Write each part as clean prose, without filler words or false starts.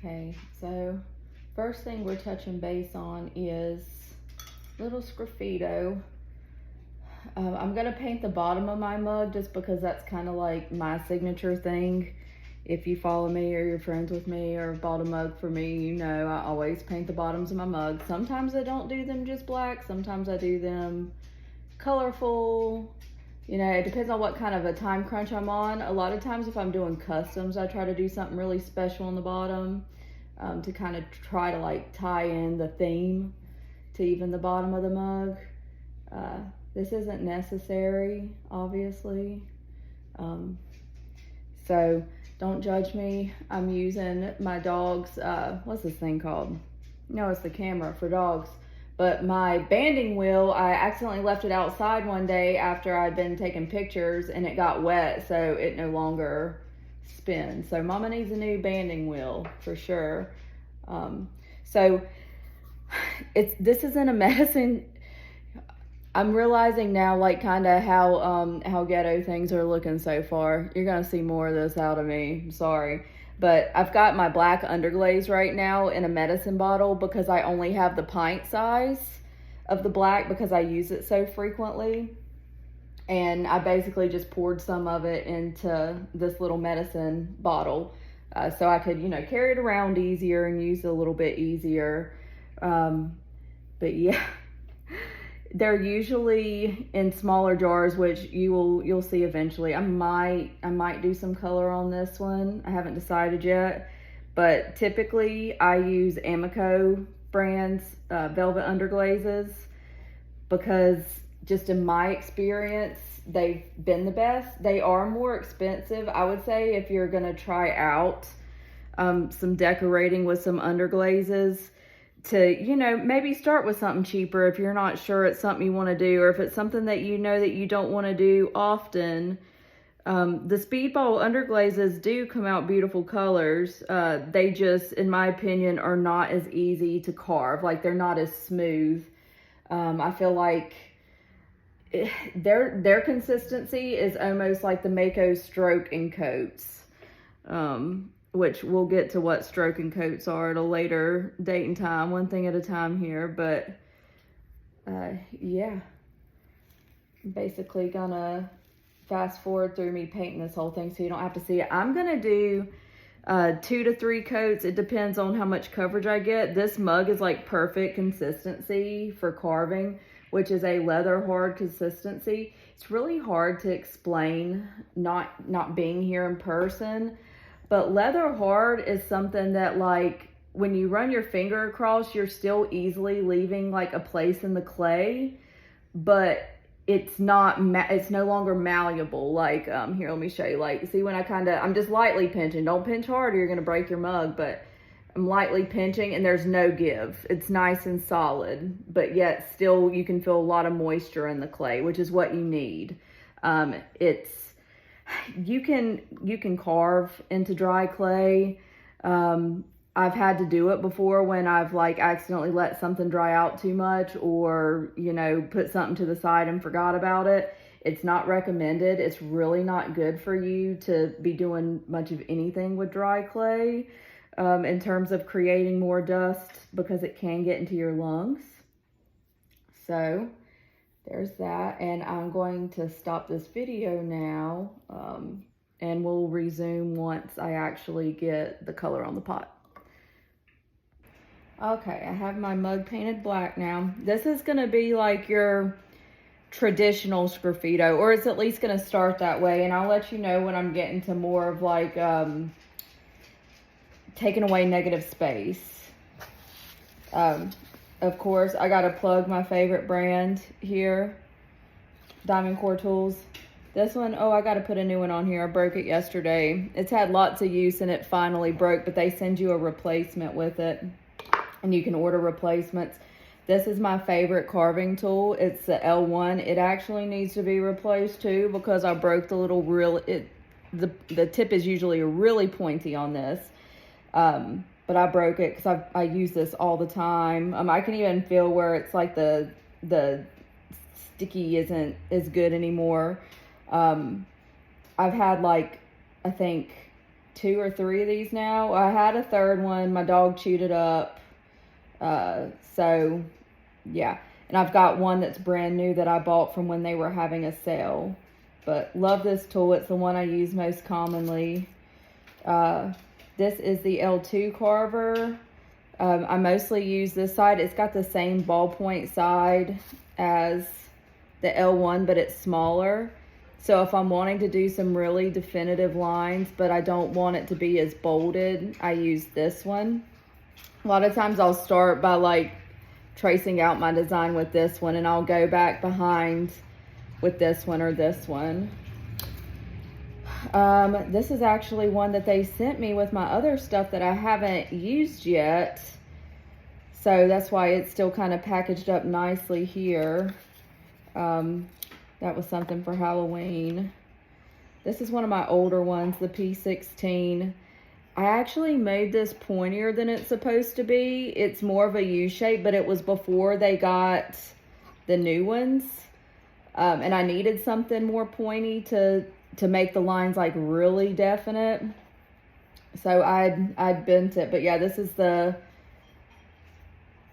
Okay, so first thing we're touching base on is little Sgraffito. I'm gonna paint the bottom of my mug just because that's kind of like my signature thing. If you follow me or you're friends with me or bought a mug for me, you know I always paint the bottoms of my mug. Sometimes I don't do them just black, sometimes I do them colorful. You know, it depends on what kind of a time crunch I'm on. A lot of times if I'm doing customs, I try to do something really special on the bottom to kind of try to like tie in the theme to even the bottom of the mug. This isn't necessary, obviously. So don't judge me. I'm using my dog's, what's this thing called? No, it's the camera for dogs. But my banding wheel, I accidentally left it outside one day after I'd been taking pictures and it got wet, so it no longer spins. So Mama needs a new banding wheel for sure. So this isn't a medicine. I'm realizing now, like, kind of how ghetto things are looking so far. You're gonna see more of this out of me. I'm sorry, but I've got my black underglaze right now in a medicine bottle because I only have the pint size of the black because I use it so frequently. And I basically just poured some of it into this little medicine bottle so I could, you know, carry it around easier and use it a little bit easier. But yeah. They're usually in smaller jars, which you'll see eventually. I might do some color on this one. I haven't decided yet, but typically I use Amico brands velvet underglazes because just in my experience, they've been the best. They are more expensive, I would say, if you're gonna try out some decorating with some underglazes. To, you know, maybe start with something cheaper if you're not sure it's something you want to do, or if it's something that you know that you don't want to do often. The speedball underglazes do come out beautiful colors. They just, in my opinion, are not as easy to carve. Like, they're not as smooth. I feel like their consistency is almost like the Mako stroke and coats. Which we'll get to what stroke and coats are at a later date and time, one thing at a time here, but yeah, basically gonna fast forward through me painting this whole thing so you don't have to see it. I'm gonna do 2 to 3 coats. It depends on how much coverage I get. This mug is like perfect consistency for carving, which is a leather hard consistency. It's really hard to explain not being here in person. But leather hard is something that, like, when you run your finger across, you're still easily leaving like a place in the clay, but it's not, it's no longer malleable. Like, here, let me show you. Like, see when I'm just lightly pinching. Don't pinch hard or you're gonna break your mug, but I'm lightly pinching and there's no give. It's nice and solid, but yet still you can feel a lot of moisture in the clay, which is what you need. You can carve into dry clay. I've had to do it before when I've like accidentally let something dry out too much, or, you know, put something to the side and forgot about it. It's not recommended. It's really not good for you to be doing much of anything with dry clay in terms of creating more dust, because it can get into your lungs. So there's that, and I'm going to stop this video now, and we'll resume once I actually get the color on the pot. Okay, I have my mug painted black now. This is gonna be like your traditional Sgraffito, or it's at least gonna start that way, and I'll let you know when I'm getting to more of like taking away negative space. Of course, I gotta plug my favorite brand here, Diamond Core Tools. This one, oh, I gotta put a new one on here. I broke it yesterday. It's had lots of use and it finally broke, but they send you a replacement with it, and you can order replacements. This is my favorite carving tool. It's the L1. It actually needs to be replaced too because I broke the little the tip is usually really pointy on this. But I broke it because I use this all the time. I can even feel where it's like the sticky isn't as good anymore. I've had like, I think 2 or 3 of these now. I had a third one. My dog chewed it up. So, yeah. And I've got one that's brand new that I bought from when they were having a sale. But love this tool. It's the one I use most commonly. This is the L2 carver. I mostly use this side. It's got the same ballpoint side as the L1, but it's smaller. So if I'm wanting to do some really definitive lines, but I don't want it to be as bolded, I use this one. A lot of times I'll start by like tracing out my design with this one, and I'll go back behind with this one or this one. This is actually one that they sent me with my other stuff that I haven't used yet. So that's why it's still kind of packaged up nicely here. That was something for Halloween. This is one of my older ones, the P16. I actually made this pointier than it's supposed to be. It's more of a U shape, but it was before they got the new ones. And I needed something more pointy to make the lines like really definite. So I'd bent it. But yeah, this is the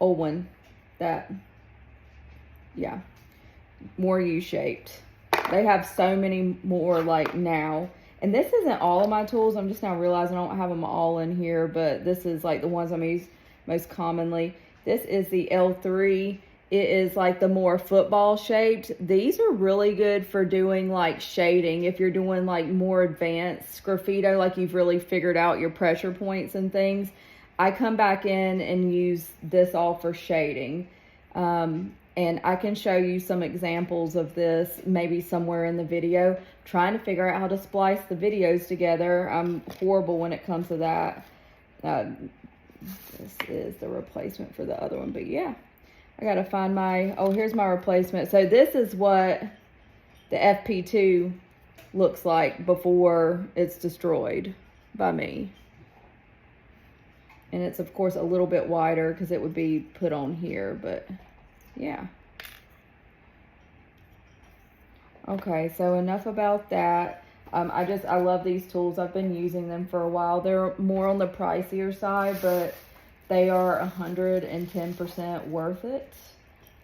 old one that, yeah, more U-shaped. They have so many more like now. And this isn't all of my tools. I'm just now realizing I don't have them all in here, but this is like the ones I'm using most commonly. This is the L3. It is like the more football shaped. These are really good for doing like shading. If you're doing like more advanced Sgraffito, like you've really figured out your pressure points and things. I come back in and use this all for shading. And I can show you some examples of this maybe somewhere in the video. I'm trying to figure out how to splice the videos together. I'm horrible when it comes to that. This is the replacement for the other one, but yeah. I gotta find my, oh, here's my replacement. So this is what the FP2 looks like before it's destroyed by me. And it's of course a little bit wider because it would be put on here, but yeah. Okay, so enough about that. I love these tools. I've been using them for a while. They're more on the pricier side, but they are 110% worth it,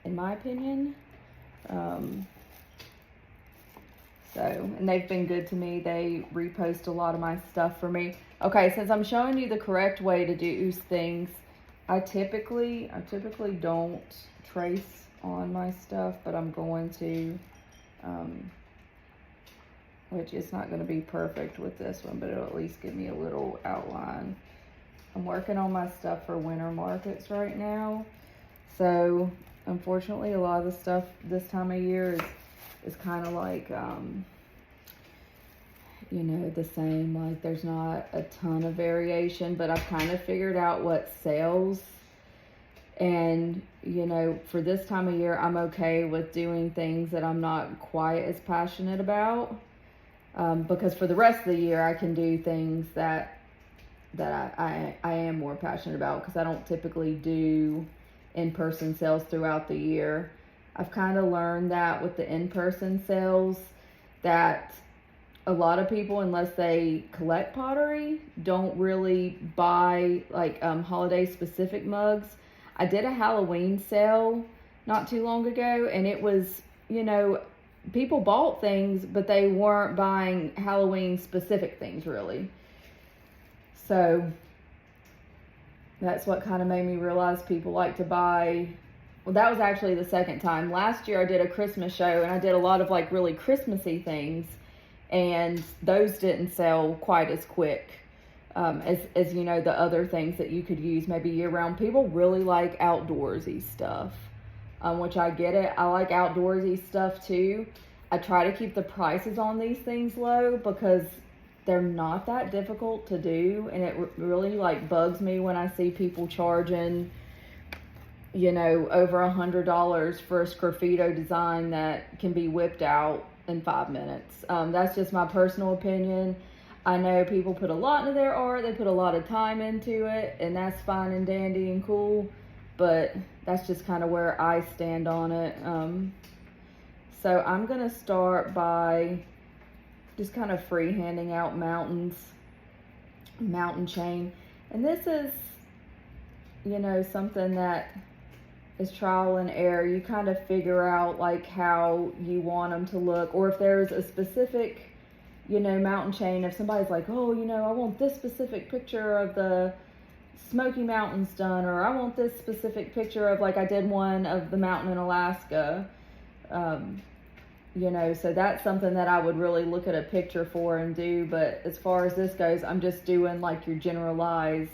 in my opinion. And they've been good to me. They repost a lot of my stuff for me. Okay, since I'm showing you the correct way to do things, I typically don't trace on my stuff, but I'm going to, which is not going to be perfect with this one, but it'll at least give me a little outline. I'm working on my stuff for winter markets right now. So unfortunately, a lot of the stuff this time of year is kind of like, you know, the same. Like there's not a ton of variation, but I've kind of figured out what sells. And, you know, for this time of year, I'm okay with doing things that I'm not quite as passionate about. Because for the rest of the year, I can do things that I am more passionate about, because I don't typically do in-person sales throughout the year. I've kind of learned that with the in-person sales, that a lot of people, unless they collect pottery, don't really buy like holiday specific mugs. I did a Halloween sale not too long ago, and it was, you know, people bought things, but they weren't buying Halloween specific things really. So that's what kind of made me realize people like to buy. Well, that was actually the second time. Last year I did a Christmas show, and I did a lot of like really Christmassy things, and those didn't sell quite as quick as you know, the other things that you could use maybe year round. People really like outdoorsy stuff, which I get it. I like outdoorsy stuff too. I try to keep the prices on these things low because they're not that difficult to do, and it really like bugs me when I see people charging, you know, over $100 for a Sgraffito design that can be whipped out in 5 minutes. That's just my personal opinion. I know people put a lot into their art, they put a lot of time into it, and that's fine and dandy and cool, but that's just kind of where I stand on it. So I'm going to start by just kind of freehanding out mountains mountain chain. And this is, you know, something that is trial and error. You kind of figure out like how you want them to look, or if there's a specific, you know, mountain chain. If somebody's like, oh, you know, I want this specific picture of the Smoky Mountains done, or I want this specific picture of, like I did one of the mountain in Alaska, you know, so that's something that I would really look at a picture for and do. But as far as this goes, I'm just doing like your generalized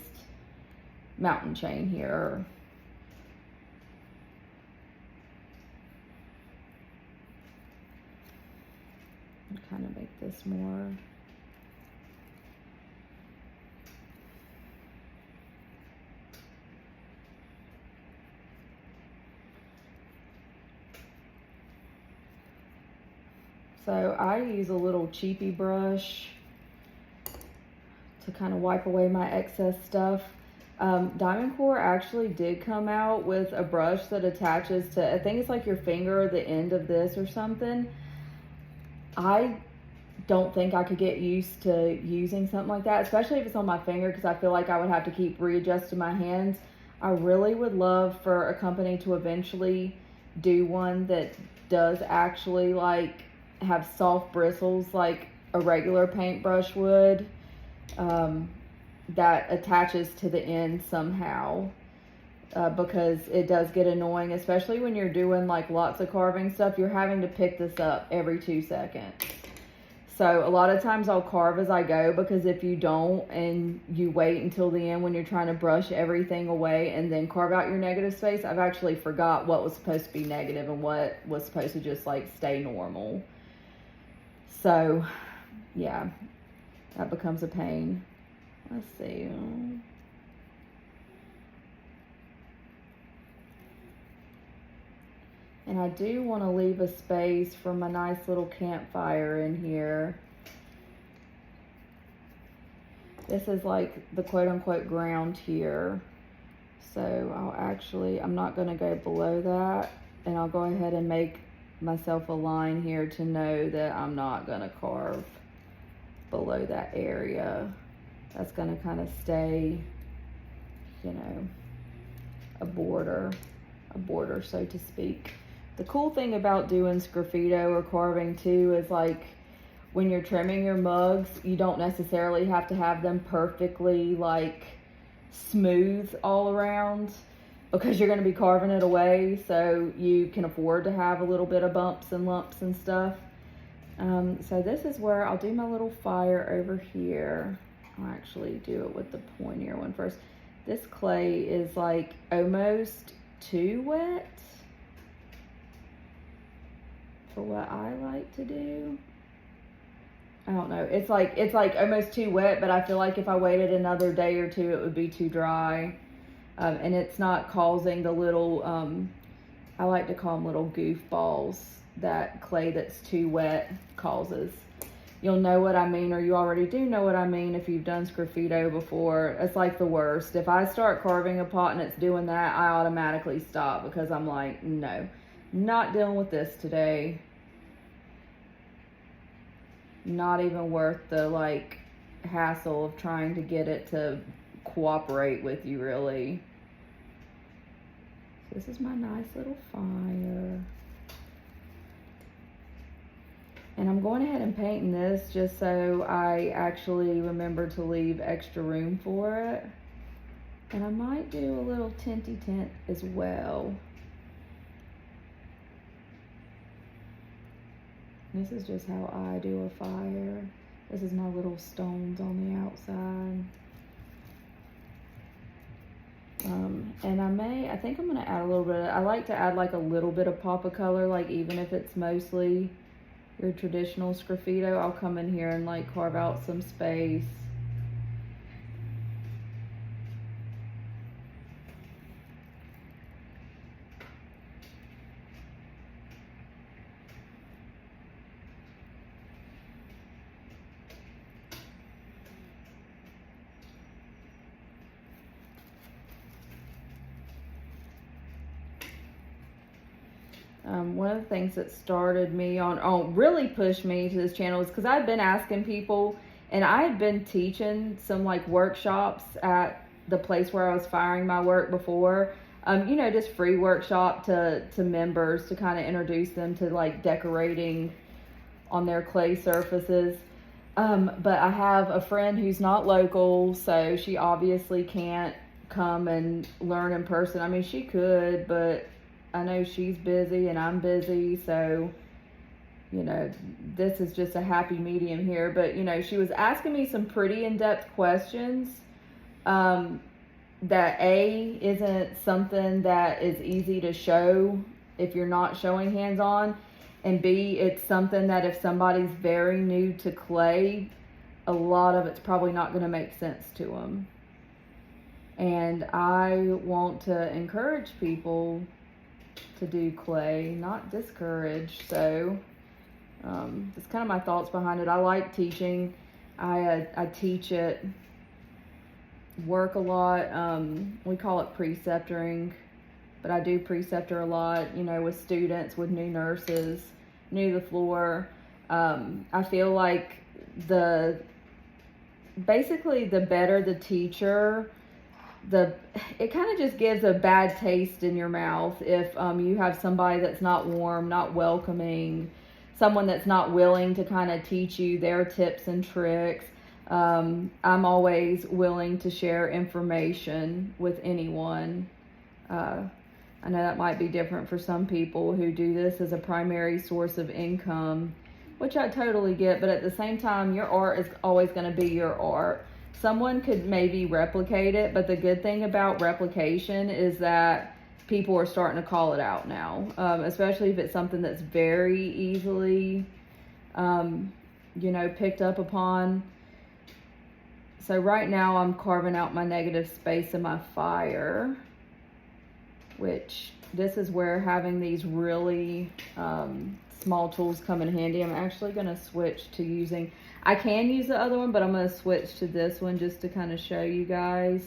mountain chain here. Kind of make this more so I use a little cheapy brush to kind of wipe away my excess stuff. Diamond Core actually did come out with a brush that attaches to, I think it's like your finger or the end of this or something. I don't think I could get used to using something like that, especially if it's on my finger, because I feel like I would have to keep readjusting my hands. I really would love for a company to eventually do one that does actually like have soft bristles like a regular paintbrush would, that attaches to the end somehow. Because it does get annoying, especially when you're doing like lots of carving stuff. You're having to pick this up every 2 seconds. So a lot of times I'll carve as I go, because if you don't and you wait until the end when you're trying to brush everything away and then carve out your negative space, I've actually forgot what was supposed to be negative and what was supposed to just like stay normal. So yeah, that becomes a pain. Let's see. And I do want to leave a space for my nice little campfire in here. This is like the quote-unquote ground here. So I'm not going to go below that. And I'll go ahead and make myself a line here to know that I'm not going to carve below that area. That's going to kind of stay, you know, a border, so to speak. The cool thing about doing Sgraffito or carving too is like when you're trimming your mugs, you don't necessarily have to have them perfectly like smooth all around, because you're going to be carving it away, so you can afford to have a little bit of bumps and lumps and stuff. So this is where I'll do my little fire over here. I'll actually do it with the pointier one first. This clay is like almost too wet for what I like to do. I don't know. It's like almost too wet, but I feel like if I waited another day or two, it would be too dry. And it's not causing the little, I like to call them little goofballs that clay that's too wet causes. You'll know what I mean, or you already do know what I mean if you've done Sgraffito before. It's like the worst. If I start carving a pot and it's doing that, I automatically stop, because I'm like, no, not dealing with this today. Not even worth the like hassle of trying to get it to cooperate with you, really. So this is my nice little fire. And I'm going ahead and painting this just so I actually remember to leave extra room for it. And I might do a little tinty tint as well. This is just how I do a fire. This is my little stones on the outside. And I think I'm gonna add a little bit, I like to add like a little bit of pop of color, like even if it's mostly your traditional Sgraffito, I'll come in here and like carve out some space. One of the things that started me on, really pushed me to this channel is because I've been asking people, And I had been teaching some like workshops at the place where I was firing my work before. You know, just free workshop to members to kind of introduce them to like decorating on their clay surfaces. But I have a friend who's not local, so she obviously can't come and learn in person. I mean, she could, but I know she's busy and I'm busy, so, you know, this is just a happy medium here. But, you know, she was asking me some pretty in-depth questions that A, isn't something that is easy to show if you're not showing hands-on, and B, it's something that if somebody's very new to clay, a lot of it's probably not going to make sense to them. And I want to encourage people to do clay, not discourage. So that's kind of my thoughts behind it. I like teaching. I teach at work a lot. We call it preceptoring, but I do preceptor a lot, you know, with students, with new nurses, new to the floor. I feel like basically the better the teacher, it kind of just gives a bad taste in your mouth if you have somebody that's not warm, not welcoming, someone that's not willing to kind of teach you their tips and tricks. I'm always willing to share information with anyone. I know that might be different for some people who do this as a primary source of income, which I totally get, but at the same time, your art is always going to be your art. Someone could maybe replicate it, but the good thing about replication is that people are starting to call it out now, especially if it's something that's very easily, you know, picked up upon. So right now I'm carving out my negative space in my fire, which this is where having these really small tools come in handy. I'm actually going to switch to using, I can use the other one, but I'm going to switch to this one just to kind of show you guys.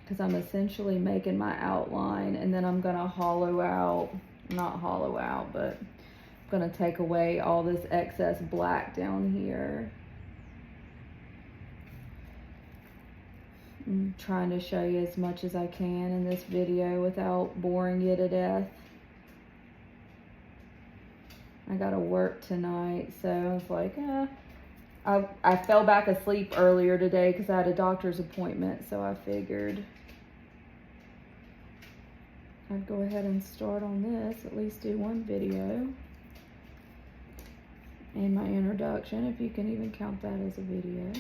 Because I'm essentially making my outline, and then I'm going to hollow out, not hollow out, but I'm going to take away all this excess black down here. I'm trying to show you as much as I can in this video without boring you to death. I gotta work tonight, so I was like, I fell back asleep earlier today because I had a doctor's appointment, so I figured I'd go ahead and start on this, at least do one video. And my introduction, if you can even count that as a video.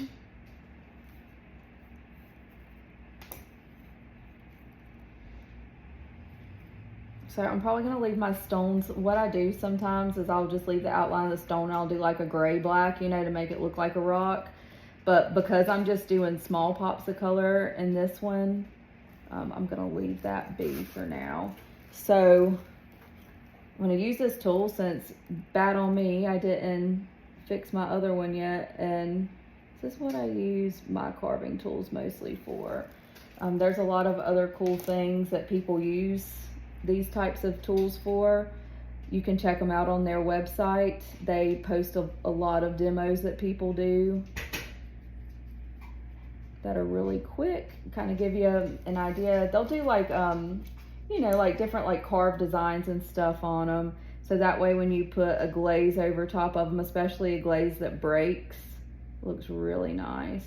So I'm probably going to leave my stones. What I do sometimes is I'll just leave the outline of the stone and I'll do like a gray black, you know, to make it look like a rock. But because I'm just doing small pops of color in this one, I'm going to leave that be for now. So I'm going to use this tool since, bad on me, I didn't fix my other one yet. And this is what I use my carving tools mostly for. There's a lot of other cool things that people use these types of tools for. You can check them out on their website. They post a lot of demos that people do that are really quick, kind of give you an idea. They'll do like you know, like different like carved designs and stuff on them, so that way when you put a glaze over top of them, especially a glaze that breaks, it looks really nice.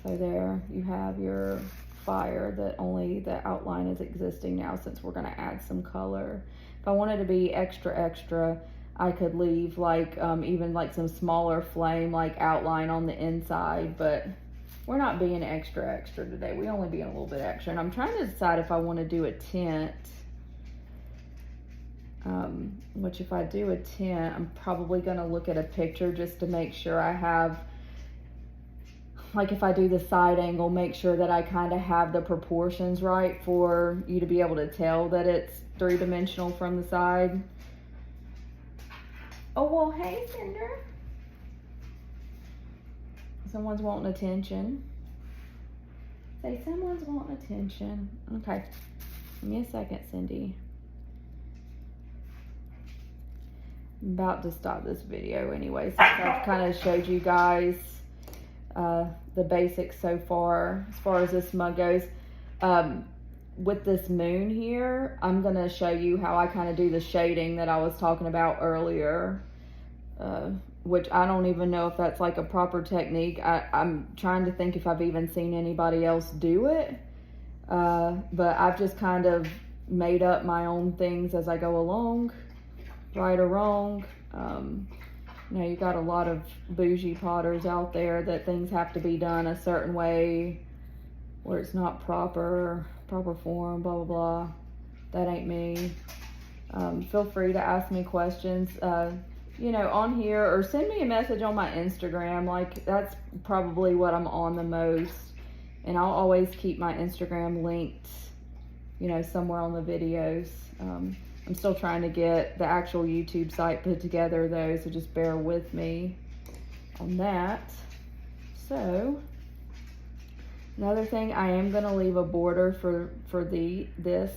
So there you have your fire that only the outline is existing now, since we're going to add some color. If I wanted to be extra, I could leave like even like some smaller flame like outline on the inside, but we're not being extra today. We only being a little bit extra. And I'm trying to decide if I want to do a tint, which if I do a tint, I'm probably going to look at a picture just to make sure I have, like if I do the side angle, make sure that I kind of have the proportions right for you to be able to tell that it's three-dimensional from the side. Oh, well, hey, Cinder. Someone's wanting attention. Say, someone's wanting attention. Okay. Give me a second, Cindy. I'm about to stop this video anyway, since I've kind of showed you guys the basics so far as this mug goes. With this moon here, I'm gonna show you how I kind of do the shading that I was talking about earlier, which I don't even know if that's like a proper technique. I'm trying to think if I've even seen anybody else do it, but I've just kind of made up my own things as I go along, right or wrong. You know, you got a lot of bougie potters out there that things have to be done a certain way, where it's not proper form, blah, blah, blah. That ain't me. Feel free to ask me questions, you know, on here, or send me a message on my Instagram. Like, that's probably what I'm on the most. And I'll always keep my Instagram linked, you know, somewhere on the videos. I'm still trying to get the actual YouTube site put together though, so just bear with me on that. So, another thing, I am gonna leave a border for this,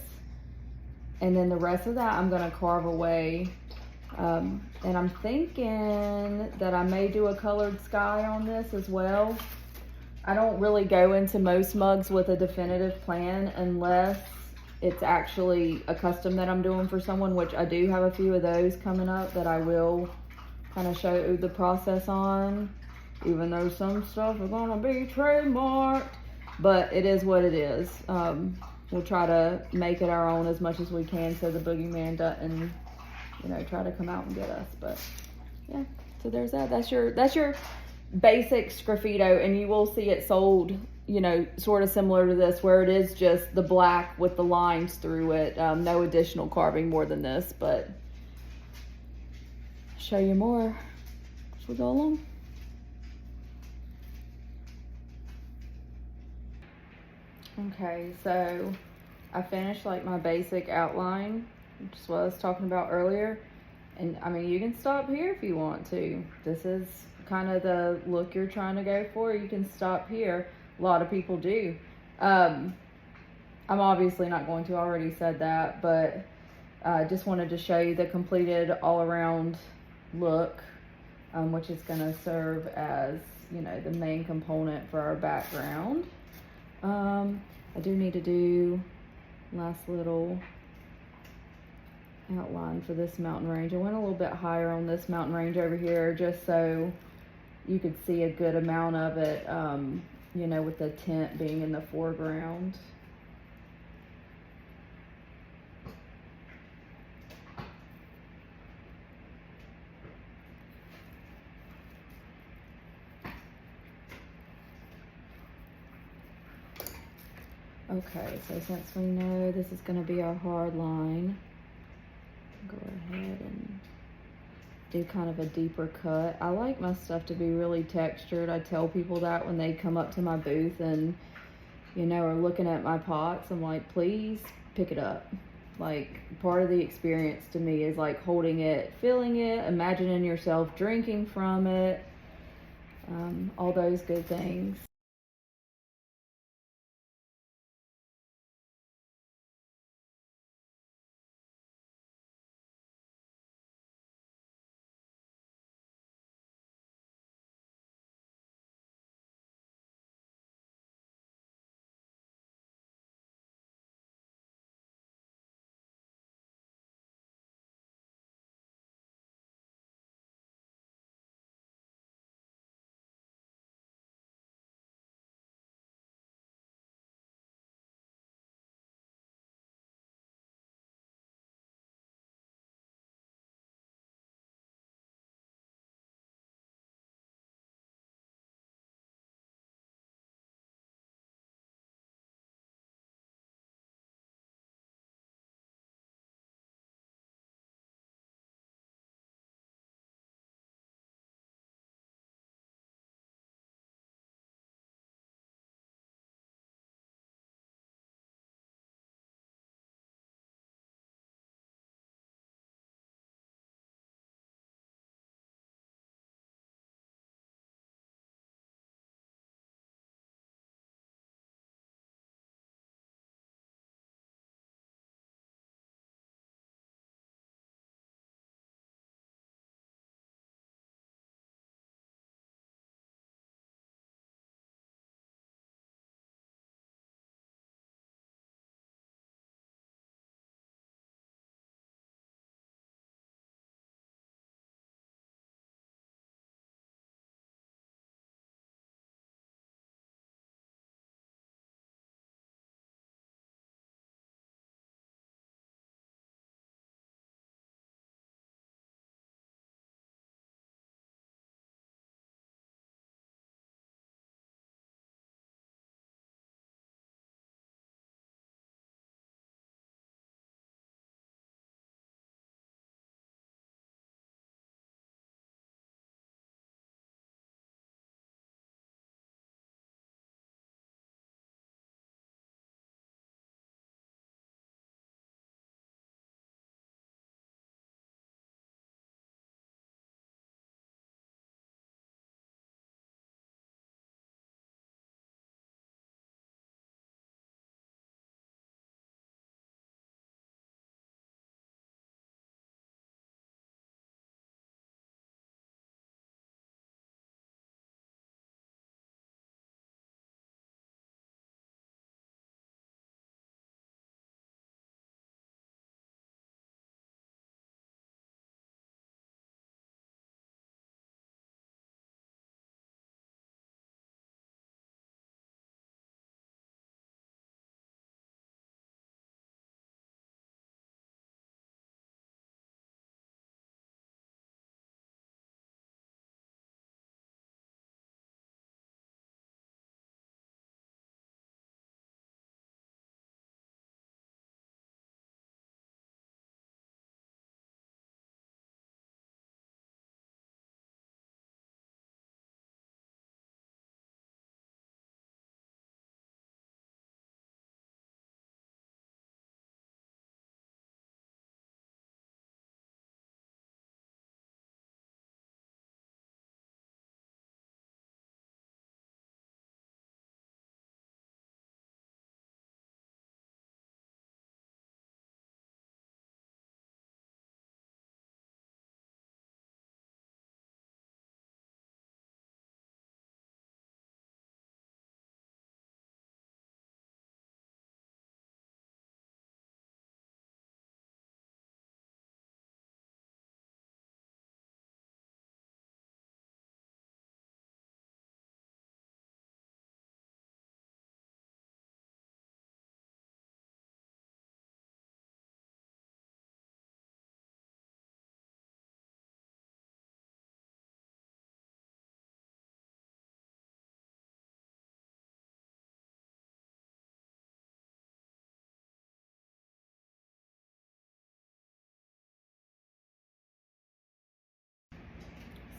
and then the rest of that I'm gonna carve away. And I'm thinking that I may do a colored sky on this as well. I don't really go into most mugs with a definitive plan unless it's actually a custom that I'm doing for someone, which I do have a few of those coming up that I will kind of show the process on, even though some stuff is gonna be trademarked, but it is what it is. We'll try to make it our own as much as we can so the boogeyman doesn't, you know, try to come out and get us. But yeah, so there's that. That's your basic Sgraffito, and you will see it sold, you know, sort of similar to this, where it is just the black with the lines through it. No additional carving more than this, but I'll show you more as we go along. Okay, so I finished like my basic outline, which is what I was talking about earlier. And I mean, you can stop here if you want to. This is kind of the look you're trying to go for. You can stop here. A lot of people do. I'm obviously not going to, I already said that, but I just wanted to show you the completed all-around look, which is going to serve as, you know, the main component for our background. I do need to do last little outline for this mountain range. I went a little bit higher on this mountain range over here just so you could see a good amount of it, you know, with the tent being in the foreground. Okay, so since we know this is going to be our hard line, go ahead and do kind of a deeper cut. I like my stuff to be really textured. I tell people that when they come up to my booth and, you know, are looking at my pots. I'm like, please pick it up. Like, part of the experience to me is like holding it, feeling it, imagining yourself drinking from it, all those good things.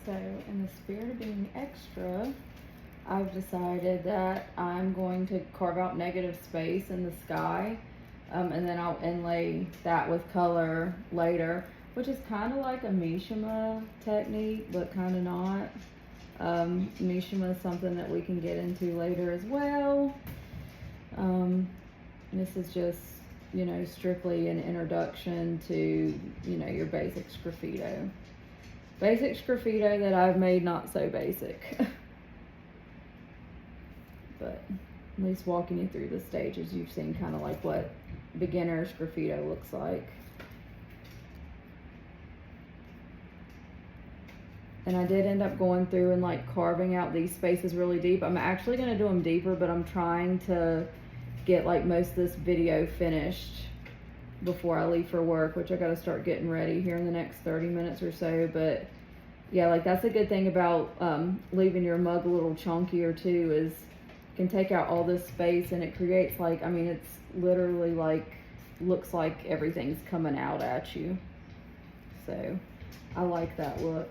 So in the spirit of being extra, I've decided that I'm going to carve out negative space in the sky, and then I'll inlay that with color later, which is kind of like a Mishima technique, but kind of not. Mishima is something that we can get into later as well. This is just, you know, strictly an introduction to, you know, your basic Sgraffito. Basic Sgraffito that I've made not so basic. But at least walking you through the stages, you've seen kind of like what beginner Sgraffito looks like. And I did end up going through and like carving out these spaces really deep. I'm actually going to do them deeper, but I'm trying to get like most of this video finished before I leave for work, which I got to start getting ready here in the next 30 minutes or so. But yeah, like that's a good thing about leaving your mug a little chunkier too, is you can take out all this space and it creates like, I mean, it's literally like, looks like everything's coming out at you. So I like that look.